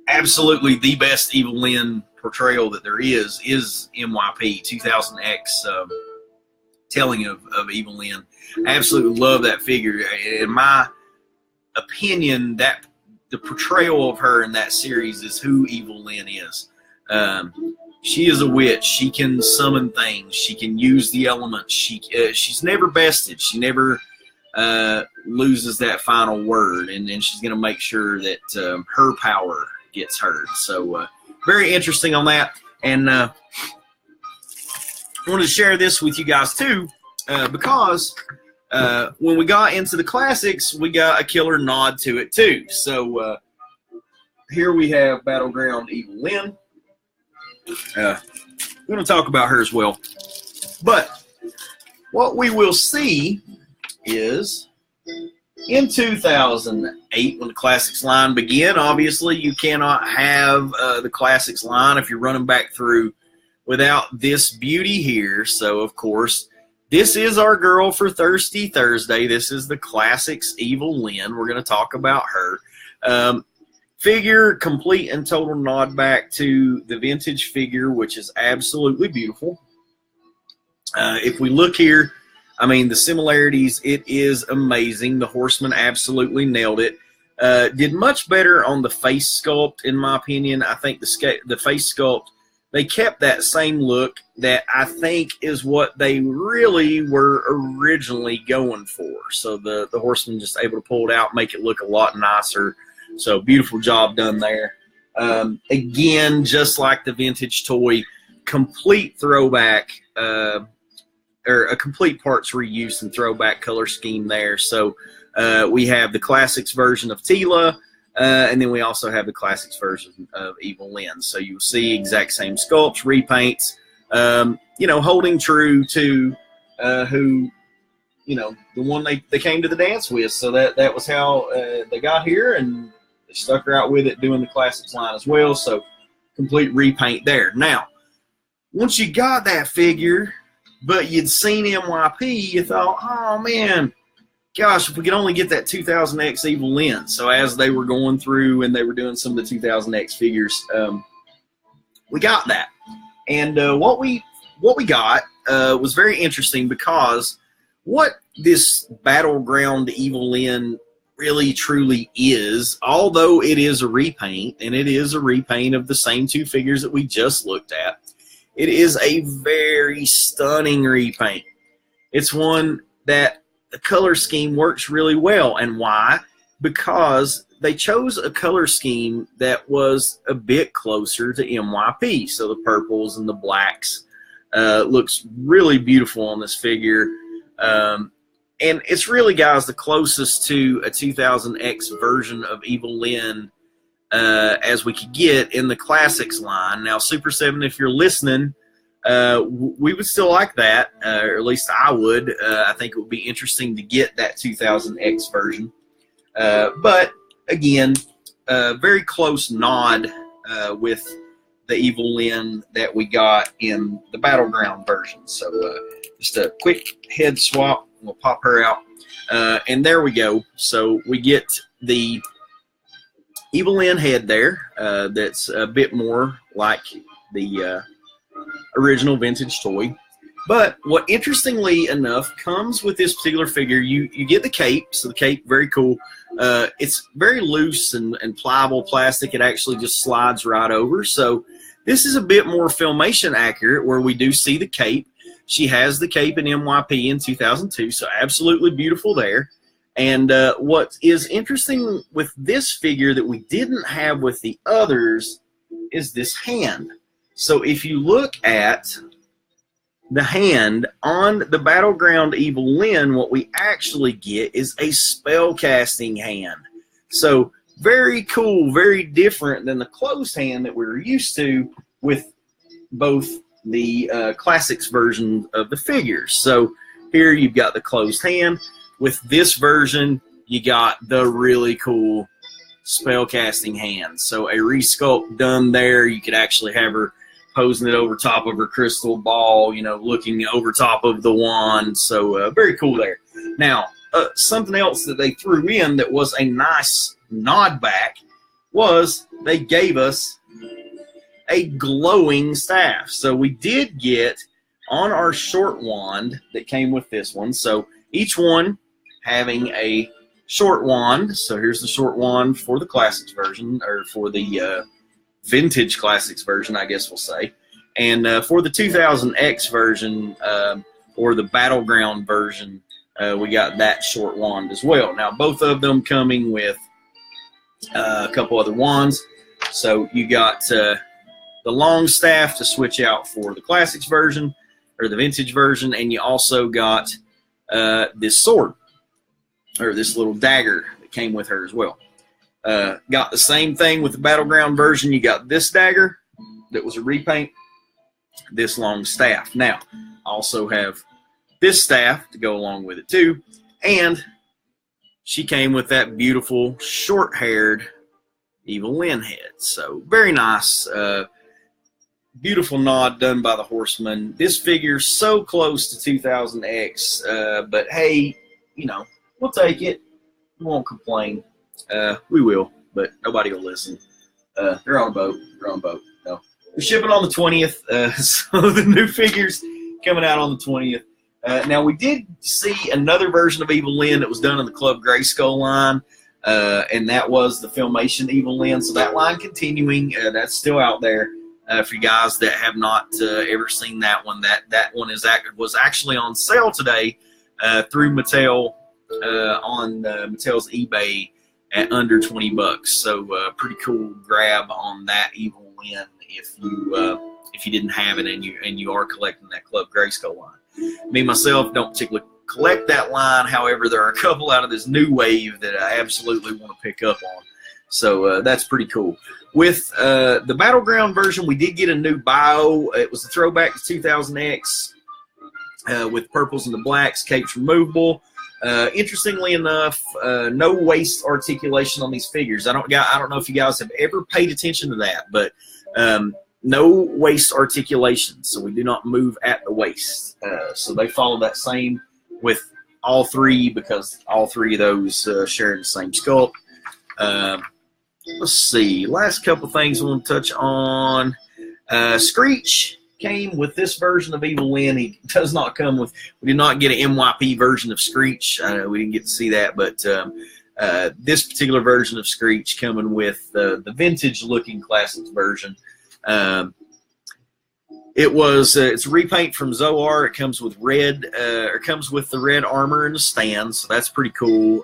absolutely the best Evil-Lyn portrayal that there is MYP 2000X telling of Evil-Lyn. I absolutely love that figure. In my opinion, that the portrayal of her in that series is who Evil-Lyn is. She is a witch. She can summon things. She can use the elements. She's never bested. She never loses that final word, and she's going to make sure that her power gets heard. So very interesting on that. And I wanted to share this with you guys too, because when we got into the classics, we got a killer nod to it too. So here we have Battleground Evil-Lyn. We're going to talk about her as well. But what we will see is in 2008, when the Classics line began, obviously you cannot have the Classics line if you're running back through without this beauty here. So, of course, this is our girl for Thirsty Thursday. This is the Classics Evil-Lyn. We're going to talk about her. Figure, complete and total nod back to the vintage figure, which is absolutely beautiful. If we look here, I mean, the similarities, it is amazing. The Horseman absolutely nailed it. Did much better on the face sculpt, in my opinion. I think the face sculpt, they kept that same look that I think is what they really were originally going for. So the Horseman just able to pull it out, make it look a lot nicer. So beautiful job done there. Again, just like the vintage toy, complete throwback, or a complete parts reuse and throwback color scheme there. So we have the Classics version of Tila, and then we also have the Classics version of Evil-Lyn. So you'll see exact same sculpts, repaints, you know, holding true to who, you know, the one they came to the dance with. So that was how they got here, and they stuck her out with it, doing the Classics line as well. So complete repaint there. Now, once you got that figure, but you'd seen MYP, you thought, oh man, gosh, if we could only get that 2000X Evil-Lyn. So as they were going through and they were doing some of the 2000X figures, we got that. And what we got was very interesting, because what this Battleground Evil-Lyn really truly is, although it is a repaint, and it is a repaint of the same two figures that we just looked at, it is a very stunning repaint. It's one that the color scheme works really well. And why? Because they chose a color scheme that was a bit closer to MYP. So the purples and the blacks looks really beautiful on this figure. And it's really, guys, the closest to a 2000X version of Evil-Lyn as we could get in the Classics line. Now, Super 7, if you're listening, we would still like that, or at least I would. I think it would be interesting to get that 2000X version. But, again, very close nod with the Evil-Lyn that we got in the Battleground version. So, just a quick head swap. We'll pop her out. And there we go. So, we get the Evil-Lyn head there, that's a bit more like the original vintage toy. But what, interestingly enough, comes with this particular figure, you get the cape. So the cape, very cool. It's very loose and pliable plastic. It actually just slides right over. So this is a bit more Filmation accurate, where we do see the cape. She has the cape in MYP in 2002, so absolutely beautiful there. And what is interesting with this figure that we didn't have with the others is this hand. So if you look at the hand on the Battleground Evil-Lyn, what we actually get is a spellcasting hand. So very cool, very different than the closed hand that we were used to with both the Classics version of the figures. So here you've got the closed hand. With this version, you got the really cool spellcasting hand. So a resculpt done there. You could actually have her posing it over top of her crystal ball, you know, looking over top of the wand. So very cool there. Now, something else that they threw in that was a nice nod back was they gave us a glowing staff. So we did get on our short wand that came with this one. So each one having a short wand. So here's the short wand for the Classics version, or for the vintage Classics version, I guess we'll say. And for the 2000X version, or the Battleground version, we got that short wand as well. Now, both of them coming with a couple other wands. So you got the long staff to switch out for the Classics version, or the vintage version, and you also got this sword, or this little dagger that came with her as well. Got the same thing with the Battleground version. You got this dagger that was a repaint, this long staff. Now, also have this staff to go along with it too, and she came with that beautiful short-haired Evil-Lyn head. So very nice. Beautiful nod done by the Horseman. This figure's so close to 2000X, but hey, you know, we'll take it. We won't complain. We will, but nobody will listen. They're on a boat. They're on a boat. No. We're shipping on the 20th, so the new figure's coming out on the 20th. Now, we did see another version of Evil-Lyn that was done in the Club Grayskull line, and that was the Filmation Evil-Lyn. So that line continuing, that's still out there for you guys that have not ever seen that one. That one was actually on sale today through Mattel on Mattel's eBay at under $20. So pretty cool grab on that Evil-Lyn if you didn't have it and you are collecting that Club Grayskull line. Me, myself, don't particularly collect that line. However, there are a couple out of this new wave that I absolutely want to pick up on. So that's pretty cool. With the Battleground version, we did get a new bio. It was a throwback to 2000X with purples and the blacks, capes removable. Interestingly enough, no waist articulation on these figures. I don't know if you guys have ever paid attention to that, but no waist articulation, so we do not move at the waist. So they follow that same with all three because all three of those share the same sculpt. Let's see. Last couple things I want to touch on. Screech came with this version of Evil-Lyn. He does not come with. We did not get an MYP version of Screech. We didn't get to see that, but this particular version of Screech coming with the vintage-looking classics version. It's a repaint from Zoar. It comes with red. It comes with the red armor and the stand, so that's pretty cool.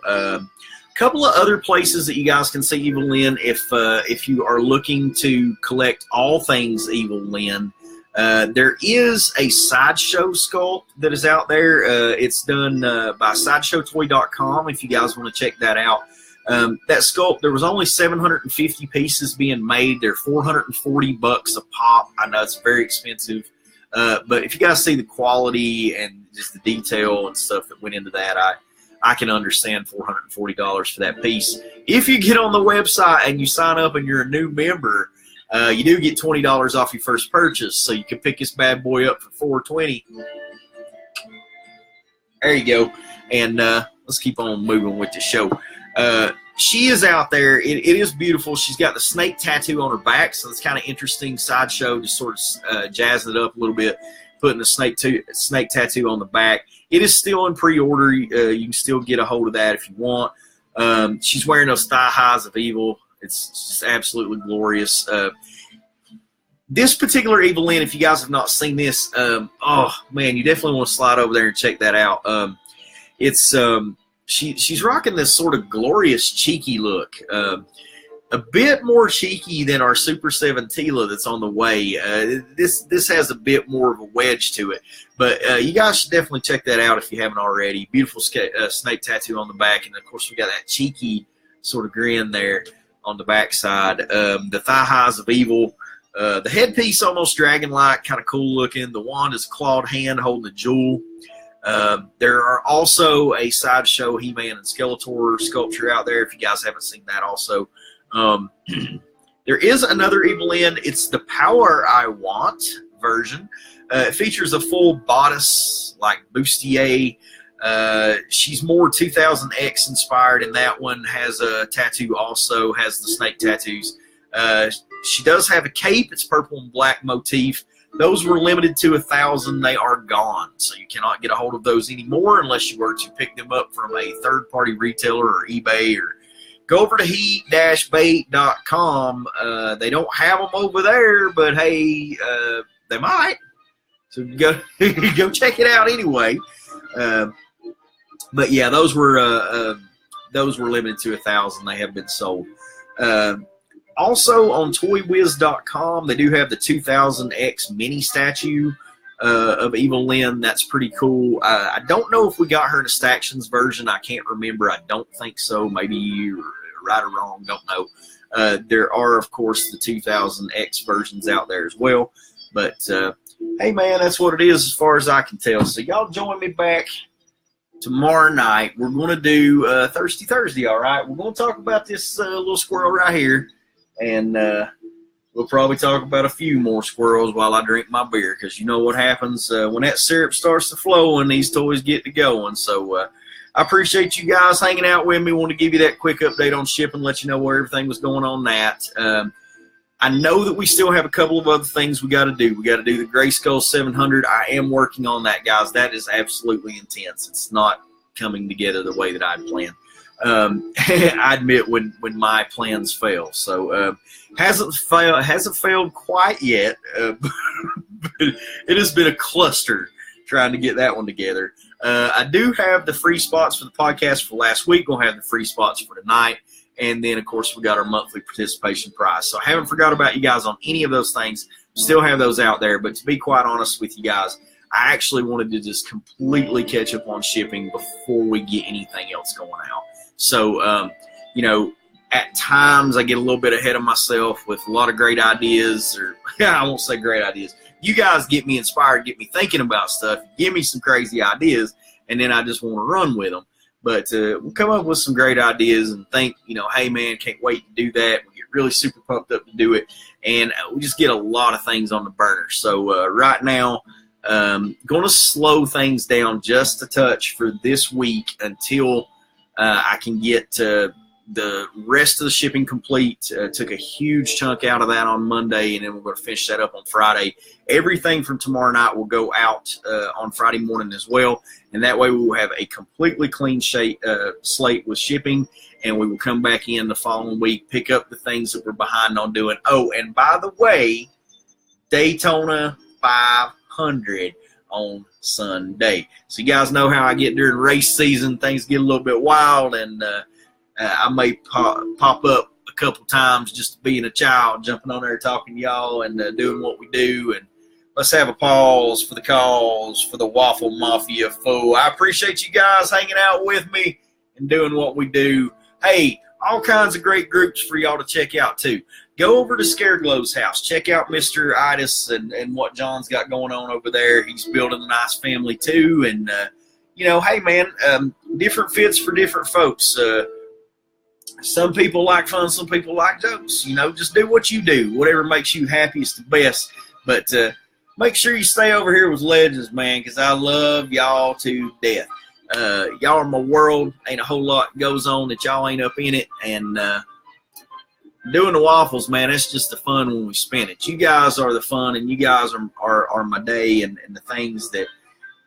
Couple of other places that you guys can see Evil-Lyn if you are looking to collect all things Evil-Lyn. There is a Sideshow sculpt that is out there. It's done by SideshowToy.com if you guys want to check that out. That sculpt, there was only 750 pieces being made. They're $440 a pop. I know it's very expensive, but if you guys see the quality and just the detail and stuff that went into that, I can understand $440 for that piece. If you get on the website and you sign up and you're a new member, you do get $20 off your first purchase, so you can pick this bad boy up for $420. There you go. And let's keep on moving with the show. She is out there. It is beautiful. She's got the snake tattoo on her back, so it's kind of interesting. Sideshow just sort of jazzing it up a little bit, putting the snake tattoo on the back. It is still in pre-order. You can still get a hold of that if you want. She's wearing those thigh highs of evil. It's just absolutely glorious. This particular Evil-Lyn, if you guys have not seen this, oh man, you definitely want to slide over there and check that out. She's rocking this sort of glorious cheeky look. A bit more cheeky than our Super 7 Tila that's on the way. This has a bit more of a wedge to it. But you guys should definitely check that out if you haven't already. Beautiful snake tattoo on the back. And, of course, we got that cheeky sort of grin there on the backside. The thigh highs of evil. The headpiece almost dragon-like, kind of cool looking. The wand is a clawed hand holding a jewel. There are also a Sideshow He-Man and Skeletor sculpture out there if you guys haven't seen that also. There is another Evil-Lyn. It's the Power I Want version. It features a full bodice like bustier. She's more 2000X inspired, and that one has a tattoo also, has the snake tattoos. She does have a cape. It's purple and black motif. Those were limited to 1,000. They are gone, so you cannot get a hold of those anymore unless you were to pick them up from a third-party retailer or eBay, or go over to heat-bait.com. They don't have them over there, but hey, they might. So go check it out anyway. But yeah, those were limited to 1,000. They have been sold. Also on ToyWiz.com, they do have the 2000X mini statue of Evil-Lyn. That's pretty cool. I don't know if we got her in a Stacktions version. I can't remember. I don't think so. Maybe you're right or wrong. Don't know. There are, of course, the 2000X versions out there as well. But, hey, man, that's what it is as far as I can tell. So y'all join me back tomorrow night. We're going to do Thirsty Thursday, all right? We're going to talk about this little squirrel right here. And we'll probably talk about a few more squirrels while I drink my beer, because you know what happens when that syrup starts to flow and these toys get to going. So I appreciate you guys hanging out with me. Want to give you that quick update on shipping, let you know where everything was going on that. I know that we still have a couple of other things we got to do. We got to do the Gray Skull 700. I am working on that, guys. That is absolutely intense. It's not coming together the way that I planned. I admit when my plans fail. So hasn't failed quite yet. But it has been a cluster trying to get that one together. I do have the free spots for the podcast for last week. We'll have the free spots for tonight. And then, of course, we got our monthly participation prize. So I haven't forgot about you guys on any of those things. Still have those out there. But to be quite honest with you guys, I actually wanted to just completely catch up on shipping before we get anything else going out. So, you know, at times I get a little bit ahead of myself with a lot of great ideas. Or I won't say great ideas. You guys get me inspired, get me thinking about stuff, give me some crazy ideas, and then I just want to run with them. But we'll come up with some great ideas and think, you know, hey, man, can't wait to do that. We get really super pumped up to do it. And we just get a lot of things on the burner. So right now, going to slow things down just a touch for this week until I can get the rest of the shipping complete. Took a huge chunk out of that on Monday, and then we're going to finish that up on Friday. Everything from tomorrow night will go out on Friday morning as well, and that way we will have a completely clean slate with shipping, and we will come back in the following week, pick up the things that we're behind on doing. Oh, and by the way, Daytona 500 on Sunday. So you guys know how I get during race season. Things get a little bit wild, and I may pop up a couple times just being a child, jumping on there talking to y'all and doing what we do. And let's have a pause for the cause for the Waffle Mafia foe. I appreciate you guys hanging out with me and doing what we do. Hey, all kinds of great groups for y'all to check out too. Go over to Scareglow's house. Check out Mr. Itis and what John's got going on over there. He's building a nice family too. And, you know, hey, man, different fits for different folks. Some people like fun, some people like jokes. You know, just do what you do. Whatever makes you happy is the best. But make sure you stay over here with Legends, man, because I love y'all to death. Y'all are my world. Ain't a whole lot goes on that y'all ain't up in it. And doing the waffles, man, it's just the fun when we spin it. You guys are the fun, and you guys are my day, and the things that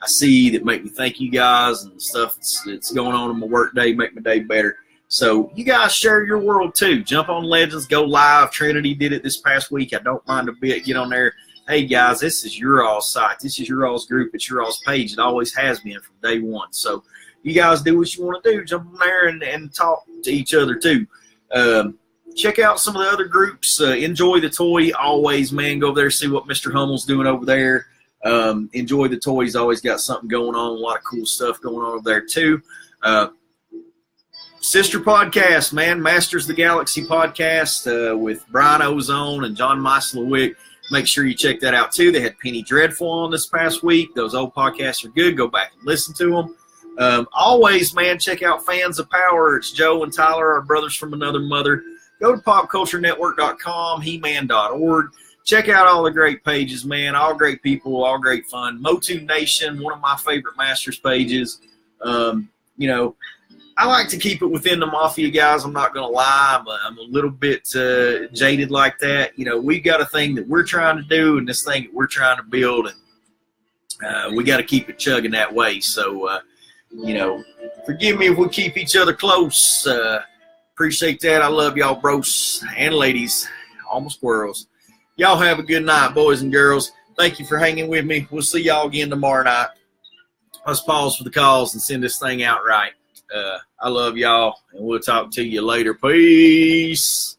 I see that make me thank you guys, and the stuff that's going on in my work day make my day better. So you guys share your world too. Jump on Legends, go live. Trinity did it this past week. I don't mind a bit. Get on there. Hey, guys, this is your all's site. This is your all's group. It's your all's page. It always has been from day one. So you guys do what you want to do. Jump on there and talk to each other too. Check out some of the other groups. Enjoy the toy always, man. Go over there, see what Mr. Hummel's doing over there. Enjoy the toy. He's always got something going on. A lot of cool stuff going on over there too. Sister podcast, man, Masters of the Galaxy podcast with Brian Ozone and John Meislowick. Make sure you check that out, too. They had Penny Dreadful on this past week. Those old podcasts are good. Go back and listen to them. Always, man, check out Fans of Power. It's Joe and Tyler, our brothers from another mother. Go to popculturenetwork.com, he-man.org. Check out all the great pages, man. All great people, all great fun. Motu Nation, one of my favorite Masters pages. You know, I like to keep it within the Mafia, guys. I'm not going to lie. I'm a little bit jaded like that. You know, we've got a thing that we're trying to do and this thing that we're trying to build, and we got to keep it chugging that way. So, you know, forgive me if we keep each other close. Appreciate that. I love y'all, bros and ladies, all my squirrels. Y'all have a good night, boys and girls. Thank you for hanging with me. We'll see y'all again tomorrow night. Let's pause for the calls and send this thing out right. I love y'all, and we'll talk to you later. Peace.